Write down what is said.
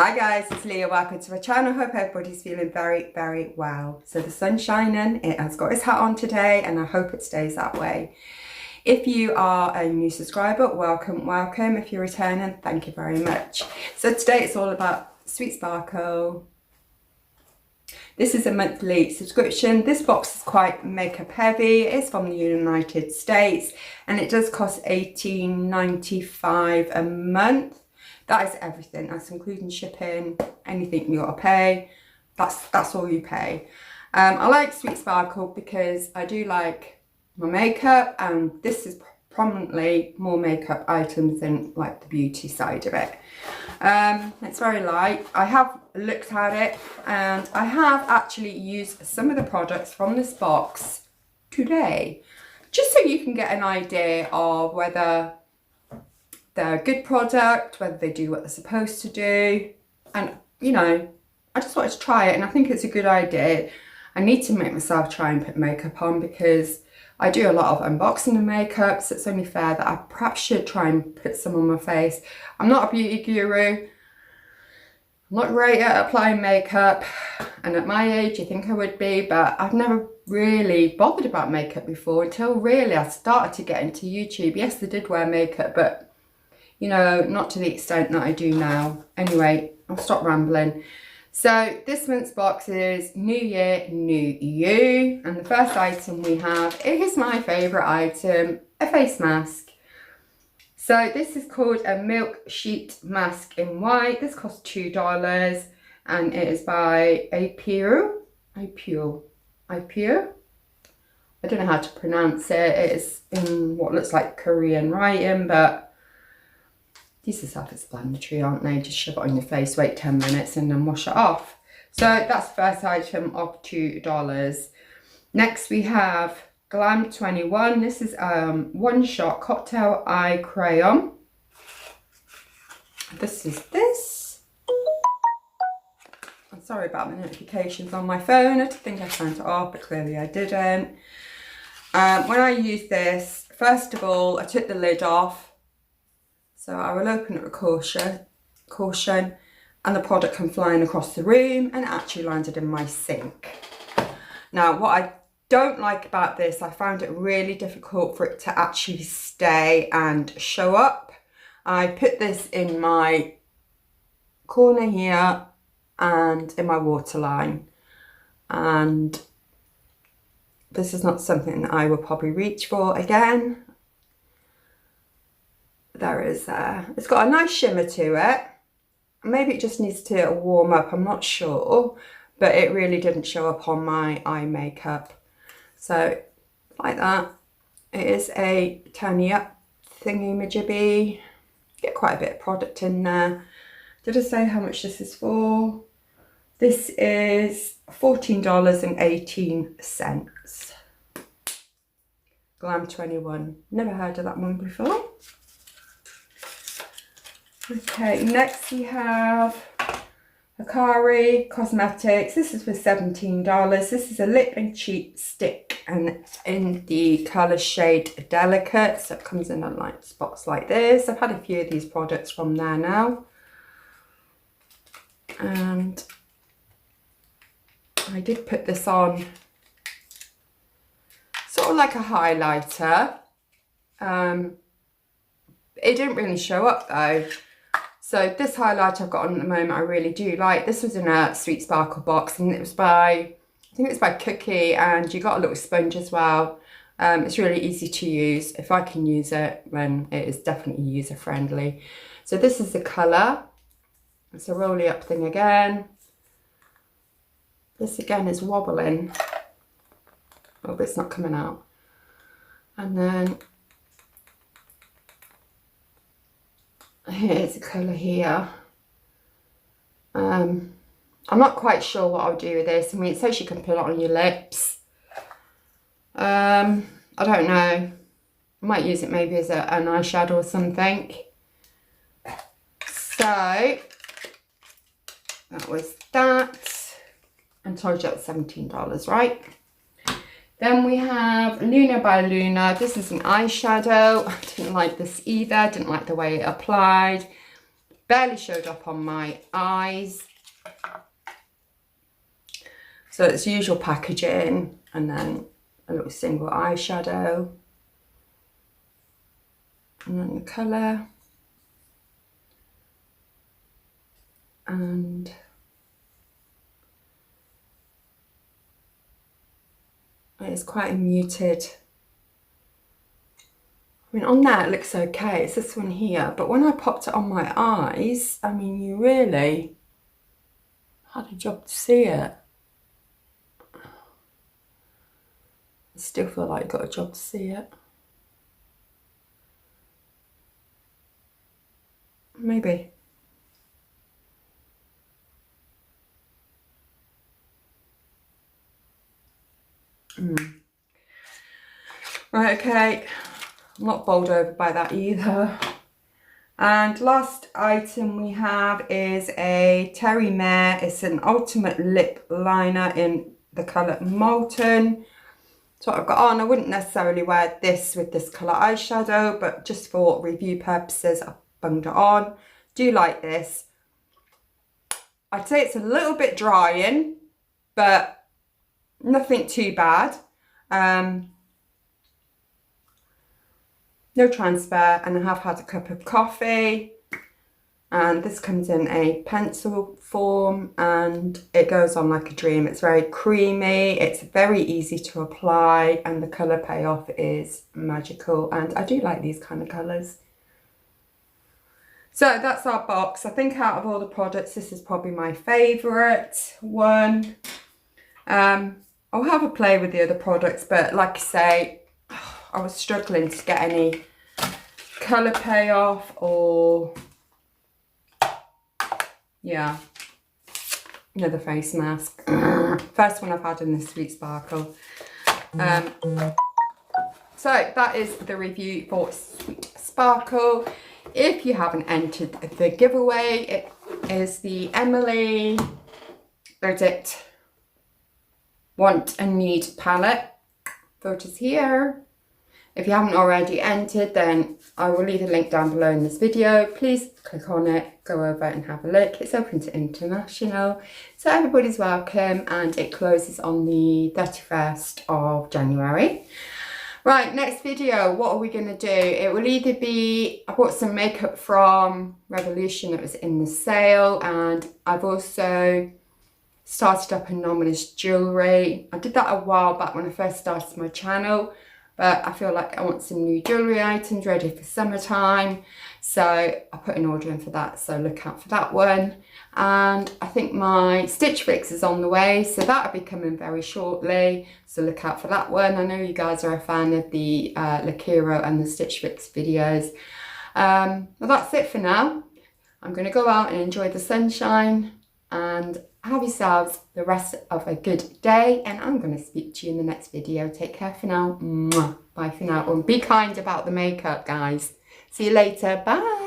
Hi guys, it's Leah. Welcome to my channel. Hope everybody's feeling very, very well. So the sun's shining, it has got its hat on today, and I hope it stays that way. If you are a new subscriber, welcome, welcome. If you're returning, thank you very much. So today it's all about Sweet Sparkle. This is a monthly subscription. This box is quite makeup heavy. It's from the United States and it does cost $18.95 a month. That is everything. That's including shipping, anything you gotta pay. That's all you pay. I like Sweet Sparkle because I do like my makeup, and this is prominently more makeup items than like the beauty side of it. It's very light. I have looked at it and I have actually used some of the products from this box today, just so you can get an idea of whether they're a good product, whether they do what they're supposed to do. And you know, I just wanted to try it and I think it's a good idea. I need to make myself try and put makeup on because I do a lot of unboxing of makeup, so it's only fair that I perhaps should try and put some on my face. I'm not a beauty guru. I'm not great at applying makeup, and at my age you think I would be, but I've never really bothered about makeup before until really I started to get into YouTube. Yes, I did wear makeup, but you know, not to the extent that I do now. Anyway, I'll stop rambling. So this month's box is New Year, New You, and the first item we have is my favourite item, a face mask. So this is called a Milk Sheet Mask in white. This costs $2 and it is by Apio. I don't know how to pronounce it. It is in what looks like Korean writing, but these are self-explanatory, aren't they? Just shove it on your face, wait 10 minutes and then wash it off. So that's the first item of $2. Next we have Glam 21. This is One Shot Cocktail Eye Crayon. This is this. I'm sorry about the notifications on my phone. I think I turned it off, but clearly I didn't. When I used this, first of all, I took the lid off. So I will open it with caution, and the product came flying across the room and actually landed in my sink. Now, what I don't like about this, I found it really difficult for it to actually stay and show up. I put this in my corner here and in my waterline, and this is not something that I will probably reach for again. There is it's got a nice shimmer to it. Maybe it just needs to warm up, I'm not sure, but it really didn't show up on my eye makeup. So like that, it is a turny up thingy-majibby. Get quite a bit of product in there. Did I say how much this is for? This is $14.18. Glam 21. Never heard of that one before. Okay, next we have Hikari Cosmetics. This is for $17. This is a lip and cheek stick and it's in the colour shade Delicate. So it comes in on light spots like this. I've had a few of these products from there now. And I did put this on sort of like a highlighter. It didn't really show up though. So this highlight I've got on at the moment I really do like. This was in a Sweet Sparkle box and it was by, I think it was by Cookie, and you got a little sponge as well. It's really easy to use. If I can use it, then it is definitely user friendly. So this is the colour. It's a rolly up thing again. This again is wobbling. Oh, but it's not coming out. And then here's the colour here. I'm not quite sure what I'll do with this. I mean, it says you can put it on your lips. I don't know. I might use it maybe as an eyeshadow or something. So that was that. And told you that was $17, right? Then we have Luna by Luna. This is an eyeshadow. I didn't like this either. Didn't like the way it applied. barely showed up on my eyes. So it's usual packaging, and then a little single eyeshadow, and then the colour, and it's quite a muted. I mean, on that it looks okay, it's this one here, but when I popped it on my eyes, I mean, you really had a job to see it. I still feel like you got a job to see it. Maybe. Right, okay. I'm not bowled over by that either. And last item we have is a Terry Mare. It's an ultimate lip liner in the colour Molten. So what I've got on, I wouldn't necessarily wear this with this colour eyeshadow, but just for review purposes, I've bunged it on. Do like this. I'd say it's a little bit drying, but nothing too bad. No transfer, and I have had a cup of coffee, and this comes in a pencil form and it goes on like a dream. It's very creamy, it's very easy to apply, and the colour payoff is magical, and I do like these kind of colours. So that's our box. I think out of all the products, this is probably my favourite one. I'll have a play with the other products, but like I say, I was struggling to get any colour payoff, or yeah, another face mask. First one I've had in this Sweet Sparkle. So that is the review for Sweet Sparkle. If you haven't entered the giveaway, it is the Emily Burdett Want and Need palette. Photos here. If you haven't already entered, then I will leave a link down below in this video. Please click on it, go over and have a look. It's open to international, so everybody's welcome, and it closes on the 31st of January. Right, next video, what are we going to do? It will either be, I bought some makeup from Revolution that was in the sale, and I've also started up Anomalous jewellery. I did that a while back when I first started my channel, but I feel like I want some new jewellery items ready for summertime, so I put an order in for that, so look out for that one. And I think my Stitch Fix is on the way, so that'll be coming very shortly, so look out for that one. I know you guys are a fan of the Lakiro and the Stitch Fix videos. Well, that's it for now. I'm going to go out and enjoy the sunshine, and have yourselves the rest of a good day, and I'm going to speak to you in the next video. Take care for now. Mwah. Bye for now, and be kind about the makeup, guys. See you later. Bye.